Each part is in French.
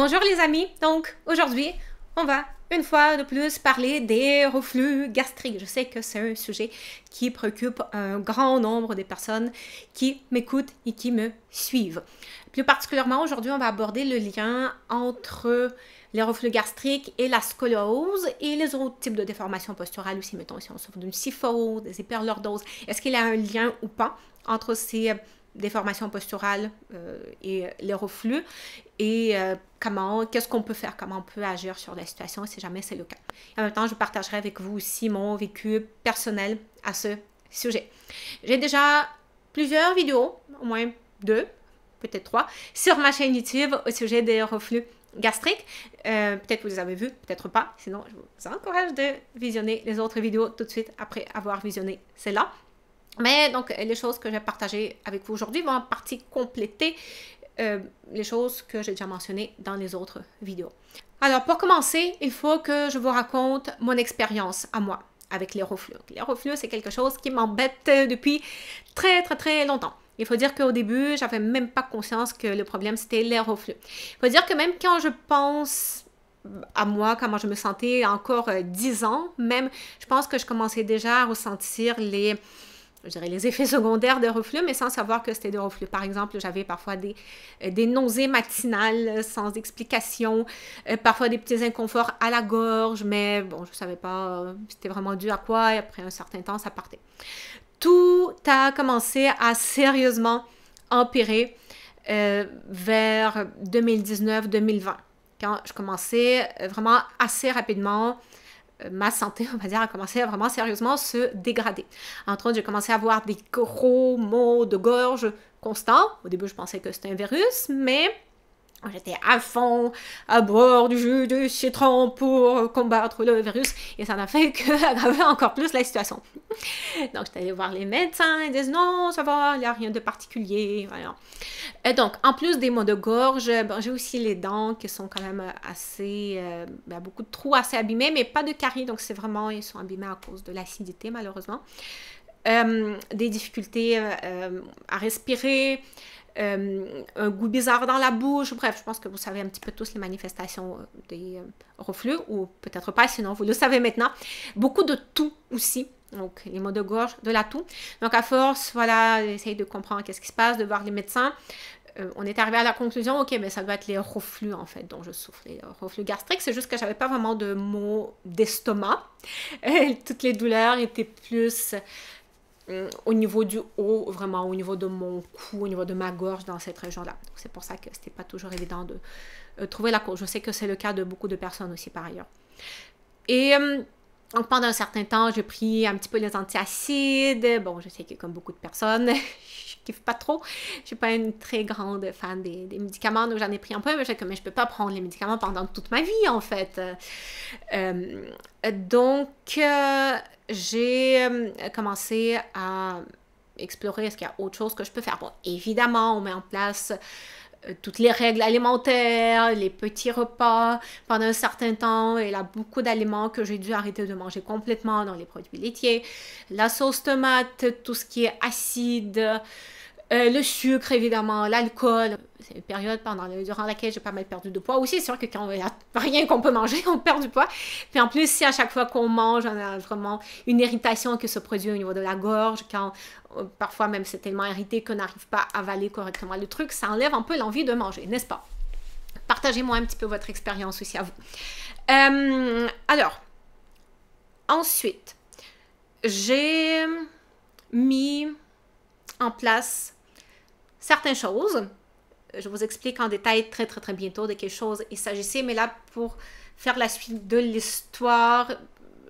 Bonjour les amis, donc aujourd'hui on va une fois de plus parler des reflux gastriques. Je sais que c'est un sujet qui préoccupe un grand nombre de personnes qui m'écoutent et qui me suivent. Plus particulièrement aujourd'hui on va aborder le lien entre les reflux gastriques et la scoliose et les autres types de déformations posturales aussi. Mettons si on souffre d'une kyphose, des hyperlordoses, est-ce qu'il y a un lien ou pas entre ces déformations posturales et les reflux et qu'est-ce qu'on peut faire, comment on peut agir sur la situation si jamais c'est le cas. Et en même temps, je partagerai avec vous aussi mon vécu personnel à ce sujet. J'ai déjà plusieurs vidéos, au moins 2, peut-être 3, sur ma chaîne YouTube au sujet des reflux gastriques. Peut-être que vous les avez vus, peut-être pas. Sinon, je vous encourage de visionner les autres vidéos tout de suite après avoir visionné celle-là. Mais donc, les choses que je vais partager avec vous aujourd'hui vont en partie compléter les choses que j'ai déjà mentionnées dans les autres vidéos. Alors, pour commencer, il faut que je vous raconte mon expérience à moi avec les reflux. Les reflux, c'est quelque chose qui m'embête depuis très longtemps. Il faut dire qu'au début, j'avais même pas conscience que le problème, c'était les reflux. Il faut dire que même quand je pense à moi, comment je me sentais encore 10 ans, même, je pense que je commençais déjà à ressentir les effets secondaires des reflux, mais sans savoir que c'était des reflux. Par exemple, j'avais parfois des nausées matinales sans explication, parfois des petits inconforts à la gorge, mais bon, je ne savais pas c'était vraiment dû à quoi, et après un certain temps, ça partait. Tout a commencé à sérieusement empirer vers 2019-2020, quand je commençais vraiment assez rapidement ma santé, on va dire, a commencé à vraiment sérieusement se dégrader. Entre autres, j'ai commencé à avoir des gros maux de gorge constants. Au début, je pensais que c'était un virus, mais j'étais à fond à boire du jus de citron pour combattre le virus et ça n'a fait qu'aggraver encore plus la situation. Donc, j'étais allée voir les médecins, ils disent non, ça va, il n'y a rien de particulier. Voilà. Et donc, en plus des maux de gorge, j'ai aussi les dents qui sont quand même assez, beaucoup de trous assez abîmés, mais pas de caries, donc c'est vraiment, ils sont abîmés à cause de l'acidité malheureusement. Des difficultés à respirer, un goût bizarre dans la bouche, bref, je pense que vous savez un petit peu tous les manifestations des reflux, ou peut-être pas, sinon vous le savez maintenant. Beaucoup de toux aussi, donc les maux de gorge, de la toux. Donc à force, voilà, j'essaye de comprendre qu'est-ce qui se passe, de voir les médecins. On est arrivé à la conclusion, ok, mais ça doit être les reflux en fait dont je souffre, les reflux gastriques. C'est juste que j'avais pas vraiment de maux d'estomac. Toutes les douleurs étaient plus au niveau du haut, vraiment au niveau de mon cou, au niveau de ma gorge dans cette région-là. C'est pour ça que c'était pas toujours évident de trouver la cause. Je sais que c'est le cas de beaucoup de personnes aussi par ailleurs. Et donc pendant un certain temps, j'ai pris un petit peu les antiacides. Bon, je sais que comme beaucoup de personnes, je kiffe pas trop. Je suis pas une très grande fan des médicaments, donc j'en ai pris un peu, mais je peux pas prendre les médicaments pendant toute ma vie en fait. Donc j'ai commencé à explorer est-ce qu'il y a autre chose que je peux faire. Bon, évidemment, on met en place toutes les règles alimentaires, les petits repas pendant un certain temps. Il y a beaucoup d'aliments que j'ai dû arrêter de manger complètement dans les produits laitiers. La sauce tomate, tout ce qui est acide, le sucre évidemment, l'alcool. C'est une période durant laquelle j'ai pas mal perdu de poids. Aussi, c'est sûr que quand il n'y a rien qu'on peut manger, on perd du poids. Puis en plus, si à chaque fois qu'on mange, on a vraiment une irritation qui se produit au niveau de la gorge, quand parfois même c'est tellement irrité qu'on n'arrive pas à avaler correctement le truc, ça enlève un peu l'envie de manger, n'est-ce pas? Partagez-moi un petit peu votre expérience aussi à vous. Alors, ensuite, j'ai mis en place certaines choses. Je vous explique en détail très bientôt de quelles choses il s'agissait, mais là, pour faire la suite de l'histoire,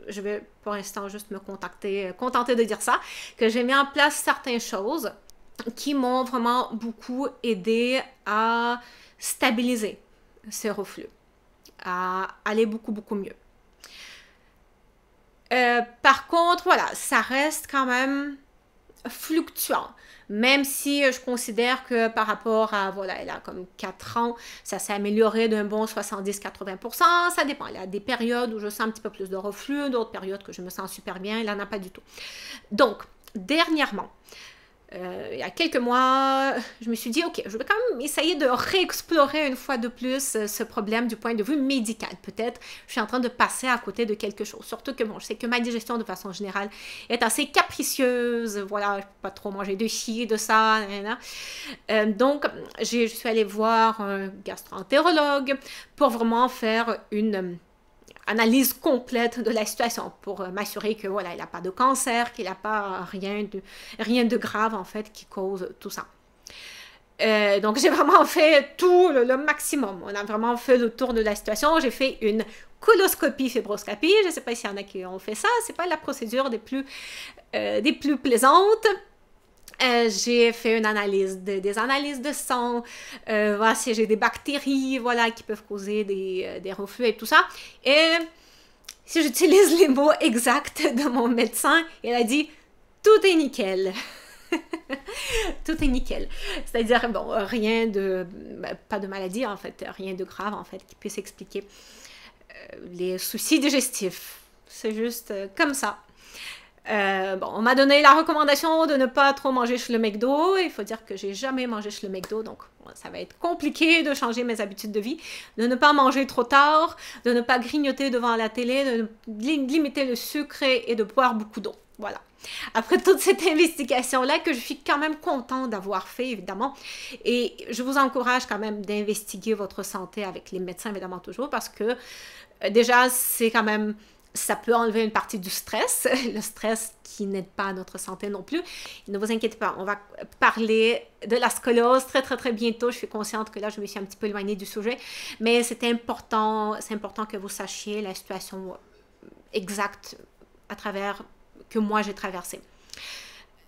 je vais pour l'instant juste me contenter de dire ça, que j'ai mis en place certaines choses qui m'ont vraiment beaucoup aidé à stabiliser ce reflux, à aller beaucoup mieux. Par contre, voilà, ça reste quand même fluctuant. Même si je considère que par rapport à, voilà, elle a comme 4 ans, ça s'est amélioré d'un bon 70-80%, ça dépend. Il y a des périodes où je sens un petit peu plus de reflux, d'autres périodes que je me sens super bien, il n'en a pas du tout. Donc, dernièrement, il y a quelques mois, je me suis dit, ok, je vais quand même essayer de réexplorer une fois de plus ce problème du point de vue médical. Peut-être je suis en train de passer à côté de quelque chose. Surtout que bon, je sais que ma digestion de façon générale est assez capricieuse. Voilà, je ne peux pas trop manger de ci, de ça. Donc, je suis allée voir un gastro-entérologue pour vraiment faire une analyse complète de la situation pour m'assurer que voilà, il n'a pas de cancer, qu'il n'a pas rien de grave en fait qui cause tout ça. Donc j'ai vraiment fait tout le maximum. On a vraiment fait le tour de la situation. J'ai fait une coloscopie, fibroscopie. Je ne sais pas s'il y en a qui ont fait ça. C'est pas la procédure des plus plaisantes. J'ai fait une analyse des analyses de sang, voir si j'ai des bactéries, voilà, qui peuvent causer des reflux et tout ça. Et si j'utilise les mots exacts de mon médecin, il a dit « tout est nickel ». Tout est nickel. C'est-à-dire, bon, rien de... pas de maladie, en fait, rien de grave, en fait, qui puisse expliquer les soucis digestifs. C'est juste comme ça. Bon, on m'a donné la recommandation de ne pas trop manger chez le McDo. Il faut dire que j'ai jamais mangé chez le McDo, donc ça va être compliqué de changer mes habitudes de vie, de ne pas manger trop tard, de ne pas grignoter devant la télé, de limiter le sucre et de boire beaucoup d'eau. Voilà. Après toute cette investigation-là, que je suis quand même contente d'avoir fait, évidemment, et je vous encourage quand même d'investiguer votre santé avec les médecins, évidemment, toujours, parce que déjà, c'est quand même... ça peut enlever une partie du stress, le stress qui n'aide pas à notre santé non plus. Ne vous inquiétez pas, on va parler de la scoliose très bientôt. Je suis consciente que là, je me suis un petit peu éloignée du sujet, mais c'est important que vous sachiez la situation exacte à travers que moi j'ai traversée.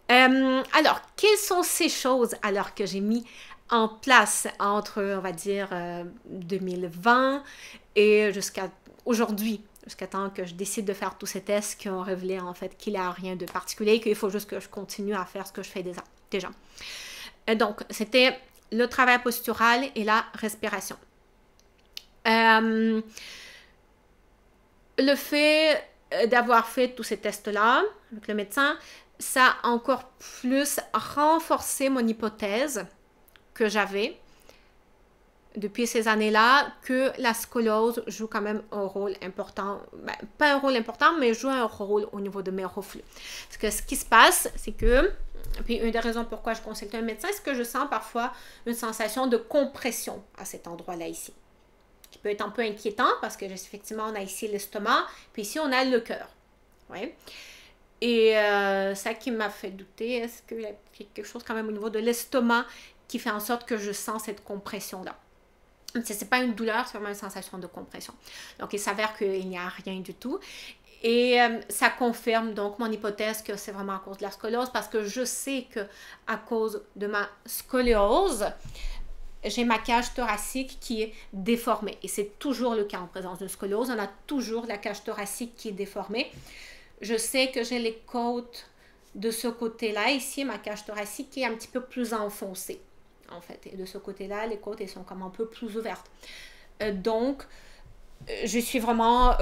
Alors, quelles sont ces choses alors que j'ai mis en place entre, on va dire, 2020 et jusqu'à aujourd'hui? Jusqu'à temps que je décide de faire tous ces tests qui ont révélé en fait qu'il n'y a rien de particulier, qu'il faut juste que je continue à faire ce que je fais déjà. Donc, c'était le travail postural et la respiration. Le fait d'avoir fait tous ces tests-là avec le médecin, ça a encore plus renforcé mon hypothèse que j'avais depuis ces années-là, que la scoliose joue quand même un rôle important, ben, pas un rôle important, mais joue un rôle au niveau de mes reflux. Parce que ce qui se passe, c'est que, puis une des raisons pourquoi je consulte un médecin, c'est que je sens parfois une sensation de compression à cet endroit-là ici. Qui peut être un peu inquiétant, parce que effectivement, on a ici l'estomac, puis ici, on a le cœur. Ouais. Et ça qui m'a fait douter, est-ce qu'il y a quelque chose quand même au niveau de l'estomac qui fait en sorte que je sens cette compression-là? Ce n'est pas une douleur, c'est vraiment une sensation de compression. Donc, il s'avère qu'il n'y a rien du tout. Et ça confirme donc mon hypothèse que c'est vraiment à cause de la scoliose, parce que je sais qu'à cause de ma scoliose, j'ai ma cage thoracique qui est déformée. Et c'est toujours le cas en présence d'une scoliose. On a toujours la cage thoracique qui est déformée. Je sais que j'ai les côtes de ce côté-là, ici, ma cage thoracique qui est un petit peu plus enfoncée. En fait, et de ce côté-là, les côtes elles sont comme un peu plus ouvertes. Donc, je suis vraiment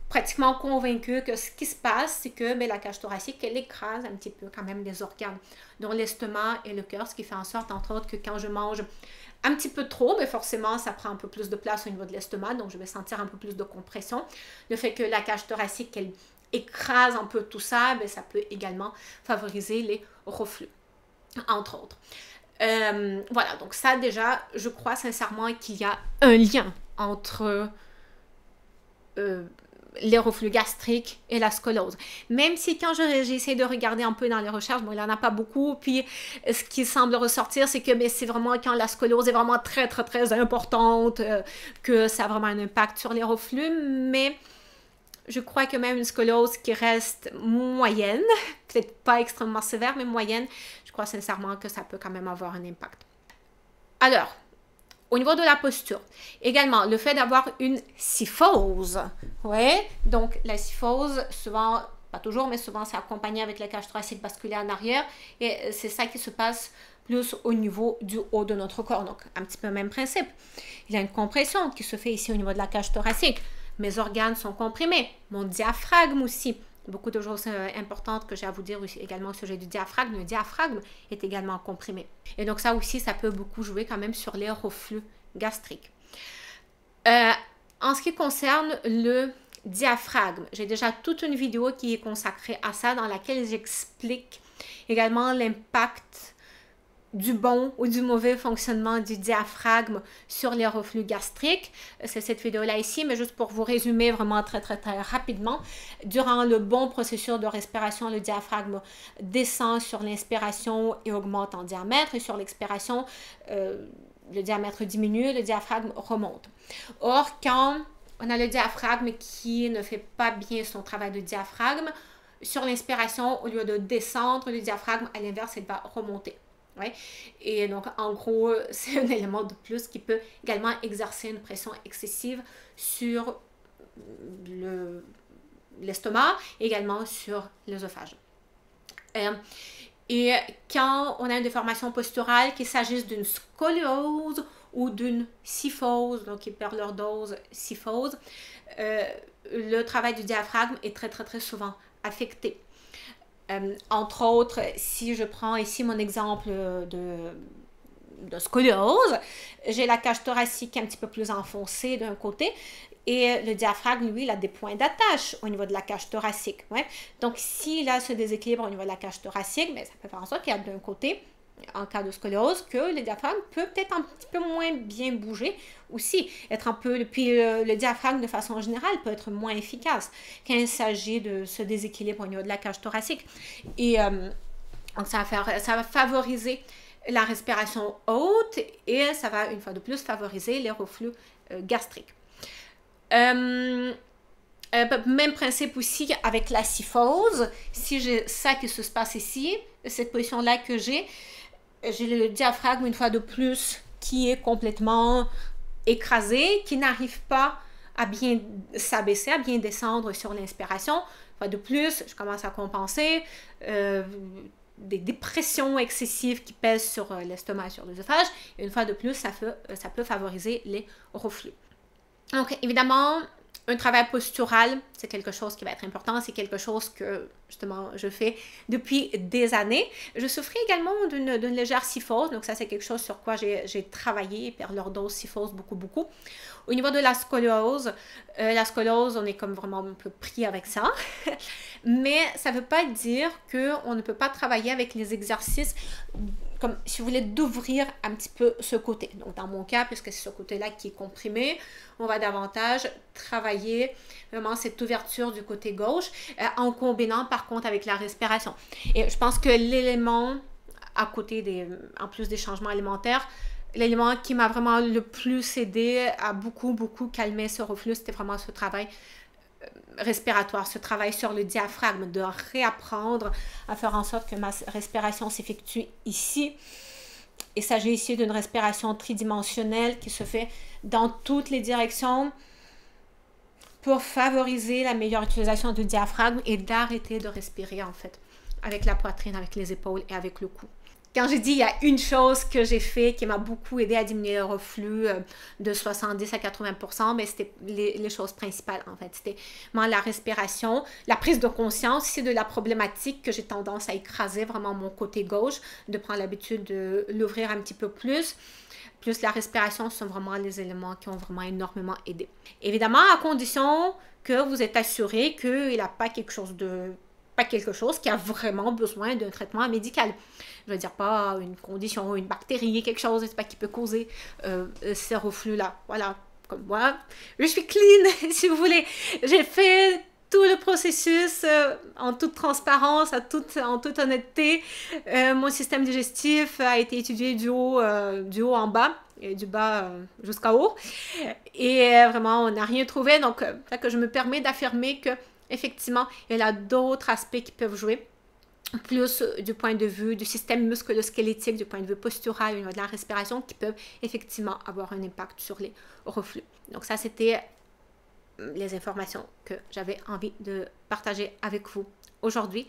pratiquement convaincue que ce qui se passe, c'est que la cage thoracique, elle écrase un petit peu quand même les organes, dont l'estomac et le cœur, ce qui fait en sorte, entre autres, que quand je mange un petit peu trop, mais forcément, ça prend un peu plus de place au niveau de l'estomac, donc je vais sentir un peu plus de compression. Le fait que la cage thoracique, elle écrase un peu tout ça, ça peut également favoriser les reflux, entre autres. Voilà, donc ça déjà, je crois sincèrement qu'il y a un lien entre les reflux gastriques et la scoliose. Même si quand j'ai essayé de regarder un peu dans les recherches, bon, il n'y en a pas beaucoup, puis ce qui semble ressortir, c'est que c'est vraiment quand la scoliose est vraiment très importante, que ça a vraiment un impact sur les reflux, mais je crois que même une scoliose qui reste moyenne, peut-être pas extrêmement sévère, mais moyenne, je crois sincèrement que ça peut quand même avoir un impact. Alors, au niveau de la posture, également, le fait d'avoir une kyphose, ouais, donc la kyphose, souvent, pas toujours, mais souvent, c'est accompagné avec la cage thoracique basculée en arrière, et c'est ça qui se passe plus au niveau du haut de notre corps, donc un petit peu le même principe. Il y a une compression qui se fait ici au niveau de la cage thoracique. Mes organes sont comprimés, mon diaphragme aussi beaucoup de choses importantes que j'ai à vous dire aussi, également au sujet du diaphragme. Le diaphragme est également comprimé. Et donc ça aussi, ça peut beaucoup jouer quand même sur les reflux gastriques. En ce qui concerne le diaphragme, j'ai déjà toute une vidéo qui est consacrée à ça, dans laquelle j'explique également l'impact du bon ou du mauvais fonctionnement du diaphragme sur les reflux gastriques. C'est cette vidéo-là ici, mais juste pour vous résumer vraiment très rapidement, durant le bon processus de respiration, le diaphragme descend sur l'inspiration et augmente en diamètre, et sur l'expiration, le diamètre diminue, le diaphragme remonte. Or, quand on a le diaphragme qui ne fait pas bien son travail de diaphragme, sur l'inspiration, au lieu de descendre, le diaphragme, à l'inverse, il va remonter. Ouais. Et donc, en gros, c'est un élément de plus qui peut également exercer une pression excessive sur l'estomac, également sur l'œsophage. Et quand on a une déformation posturale, qu'il s'agisse d'une scoliose ou d'une kyphose, donc hyperlordose, kyphose, le travail du diaphragme est très souvent affecté. Entre autres, si je prends ici mon exemple de scoliose, j'ai la cage thoracique un petit peu plus enfoncée d'un côté et le diaphragme, lui, il a des points d'attache au niveau de la cage thoracique. Ouais. Donc, s'il a ce déséquilibre au niveau de la cage thoracique, bien, ça peut faire en sorte qu'il y a d'un côté, en cas de scoliose, que le diaphragme peut peut-être un petit peu moins bien bouger aussi, être un peu, puis le diaphragme de façon générale peut être moins efficace quand il s'agit de ce déséquilibre au niveau de la cage thoracique. Et donc ça va favoriser la respiration haute et ça va une fois de plus favoriser les reflux gastriques. Même principe aussi avec la kyphose. Si j'ai ça qui se passe ici, cette position-là que j'ai le diaphragme une fois de plus qui est complètement écrasé, qui n'arrive pas à bien s'abaisser, à bien descendre sur l'inspiration. Une fois de plus, je commence à compenser des dépressions excessives qui pèsent sur l'estomac et sur l'œsophage. Une fois de plus, ça peut favoriser les reflux. Donc, évidemment, un travail postural, c'est quelque chose qui va être important. C'est quelque chose que, justement, je fais depuis des années. Je souffrais également d'une légère kyphose. Donc, ça, c'est quelque chose sur quoi j'ai travaillé, hyperlordose, kyphose, beaucoup. Au niveau de la scoliose, on est comme vraiment un peu pris avec ça. Mais ça ne veut pas dire qu'on ne peut pas travailler avec les exercices, comme si vous voulez, d'ouvrir un petit peu ce côté. Donc, dans mon cas, puisque c'est ce côté-là qui est comprimé, on va davantage travailler vraiment cette ouverture du côté gauche en combinant par contre avec la respiration. Et je pense que l'élément, à côté en plus des changements alimentaires, l'élément qui m'a vraiment le plus aidé à beaucoup calmer ce reflux, c'était vraiment ce travail respiratoire, ce travail sur le diaphragme, de réapprendre à faire en sorte que ma respiration s'effectue ici. Il s'agit ici d'une respiration tridimensionnelle qui se fait dans toutes les directions pour favoriser la meilleure utilisation du diaphragme et d'arrêter de respirer en fait avec la poitrine, avec les épaules et avec le cou. Quand j'ai dit, il y a une chose que j'ai fait qui m'a beaucoup aidé à diminuer le reflux de 70 à 80%, mais c'était les choses principales en fait. C'était vraiment la respiration, la prise de conscience ici de la problématique que j'ai tendance à écraser vraiment mon côté gauche, de prendre l'habitude de l'ouvrir un petit peu plus la respiration sont vraiment les éléments qui ont vraiment énormément aidé. Évidemment, à condition que vous êtes assuré qu'il n'a pas quelque chose qui a vraiment besoin d'un traitement médical. Je veux dire, pas une condition, une bactérie, quelque chose qui peut causer ces reflux-là. Voilà, comme moi, je suis clean, si vous voulez. J'ai fait tout le processus en toute transparence, en toute honnêteté. Mon système digestif a été étudié du haut en bas et du bas jusqu'à haut. Et vraiment, on n'a rien trouvé. Donc, que je me permets d'affirmer que effectivement, il y a d'autres aspects qui peuvent jouer, plus du point de vue du système musculo-squelettique, du point de vue postural, au niveau de la respiration, qui peuvent effectivement avoir un impact sur les reflux. Donc ça, c'était les informations que j'avais envie de partager avec vous aujourd'hui.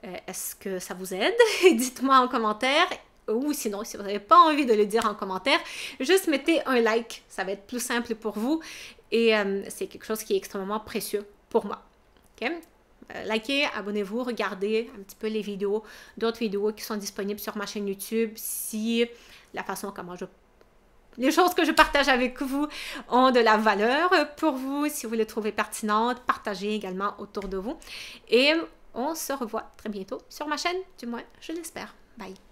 Est-ce que ça vous aide? Dites-moi en commentaire. Ou sinon, si vous n'avez pas envie de le dire en commentaire, juste mettez un like. Ça va être plus simple pour vous. Et c'est quelque chose qui est extrêmement précieux pour moi. Okay? likez, abonnez-vous, regardez un petit peu les vidéos, d'autres vidéos qui sont disponibles sur ma chaîne YouTube si la façon comment les choses que je partage avec vous ont de la valeur pour vous. Si vous les trouvez pertinentes, partagez également autour de vous. Et on se revoit très bientôt sur ma chaîne, du moins je l'espère. Bye!